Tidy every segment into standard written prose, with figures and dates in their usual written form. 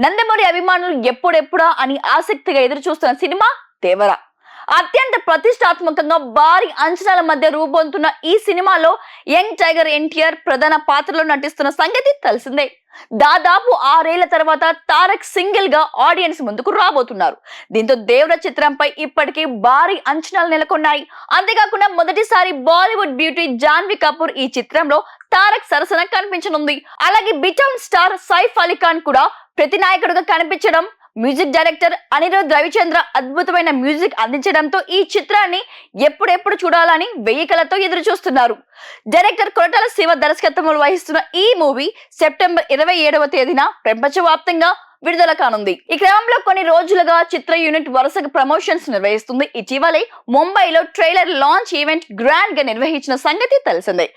నందమూరి అభిమానులు ఎప్పుడెప్పుడా అని ఆసక్తిగా ఎదురు చూస్తున్న సినిమా దేవర. అత్యంత ప్రతిష్టాత్మకంగా భారీ అంచనాల మధ్య రూపొందుతున్న ఈ సినిమాలో యంగ్ టైగర్ ఎన్టీఆర్ ప్రధాన పాత్రలో నటిస్తున్న సంగతి తెలిసిందే. దాదాపు 6 ఏళ్ల తర్వాత తారక్ సింగిల్ గా ఆడియన్స్ ముందుకు రాబోతున్నారు. దీంతో దేవర చిత్రంపై ఇప్పటికీ భారీ అంచనాలు నెలకొన్నాయి. అంతేకాకుండా మొదటిసారి బాలీవుడ్ బ్యూటీ జాన్వీ కపూర్ ఈ చిత్రంలో తారక్ సరసన కనిపించనుంది. అలాగే బిటౌన్ స్టార్ సైఫ్ అలీ ఖాన్ కూడా ప్రతినాయకుడుగా కనిపించడం, మ్యూజిక్ డైరెక్టర్ అనిరుద్ రవిచంద్ర అద్భుతమైన మ్యూజిక్ అందించడంతో ఈ చిత్రాన్ని ఎప్పుడెప్పుడు చూడాలని వెయ్యికలతో ఎదురు చూస్తున్నారు. డైరెక్టర్ కొరటాల శివ దర్శకత్వంలో వహిస్తున్న ఈ మూవీ సెప్టెంబర్ 27వ తేదీన ప్రపంచవ్యాప్తంగా విడుదల కానుంది. ఈ క్రమంలో కొన్ని రోజులుగా చిత్ర యూనిట్ వరుసగా ప్రమోషన్స్ నిర్వహిస్తుంది. ఇటీవలే ముంబైలో ట్రైలర్ లాంచ్ ఈవెంట్ గ్రాండ్ గా నిర్వహించిన సంగతి తెలిసిందే.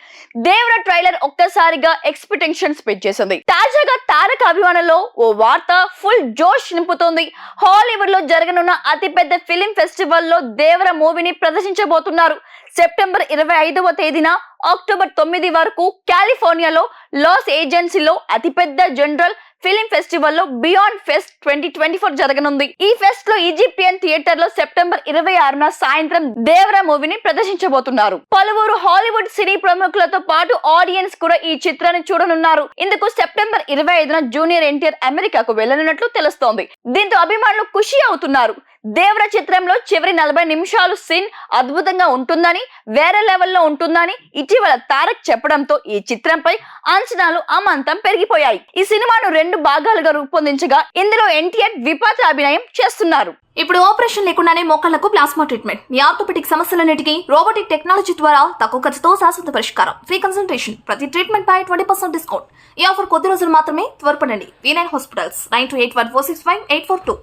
దేవర ట్రైలర్ ఒక్కసారిగా ఎక్స్పెక్టేషన్స్ పెంచేసింది. తాజాగా తారక అభిమానుల్లో ఓ వార్త ఫుల్ జోష్ నింపుతోంది. హాలీవుడ్ లో జరగనున్న అతిపెద్ద ఫిలిం ఫెస్టివల్ లో దేవర మూవీని ప్రదర్శించబోతున్నారు. సెప్టెంబర్ 25వ తేదీన అక్టోబర్ 9 వరకు కాలిఫోర్నియాలో లాస్ ఏంజల్స్లో అతిపెద్ద జనరల్ ఫిలిం ఫెస్టివల్ లో బియాండ్ ఫెస్ట్ 2024 జరగనుంది. ఈ ఫెస్ట్ లో ఈజిప్షియన్ థియేటర్ లో సెప్టెంబర్ 26న సాయంత్రం దేవర మూవీని ప్రదర్శించబోతున్నారు. పలువురు హాలీవుడ్ సినీ ప్రముఖులతో పాటు ఆడియన్స్ కూడా ఈ చిత్రాన్ని చూడనున్నారు. ఇందుకు సెప్టెంబర్ 25న జూనియర్ ఎన్టీఆర్ అమెరికాకు వెళ్లనున్నట్లు తెలుస్తోంది. దీంతో అభిమానులు ఖుషి అవుతున్నారు. దేవర చిత్రంలో చివరి 40 నిమిషాలు సీన్ అద్భుతంగా ఉంటుందని, వేరే లెవెల్లో ఉంటుందని ఇటీవల తారక్ చెప్పడంతో ఈ చిత్రంపై అంచనాలు అమాంతం పెరిగిపోయాయి. ఈ సినిమాను 2 భాగాలుగా రూపొందించగా ఇందులో ఎన్టీఆర్ ద్విపాత్ర అభినయం చేస్తున్నారు. ఇప్పుడు ఆపరేషన్ లేకుండానే మోకాళ్లకు ప్లాస్మా ట్రీట్మెంట్. మీ ఆర్థోపెటిక్ సమస్యలన్నిటికీ రోబోటిక్ టెక్నాలజీ ద్వారా తక్కువ ఖర్చుతో శాశ్వత పరిష్కారం. Free consultation. ప్రతి ట్రీట్మెంట్ పై 20% డిస్కౌంట్. ఈ ఆఫర్ కొద్ది రోజులు మాత్రమే. త్వరపడండి. V9 hospitals 9281465842.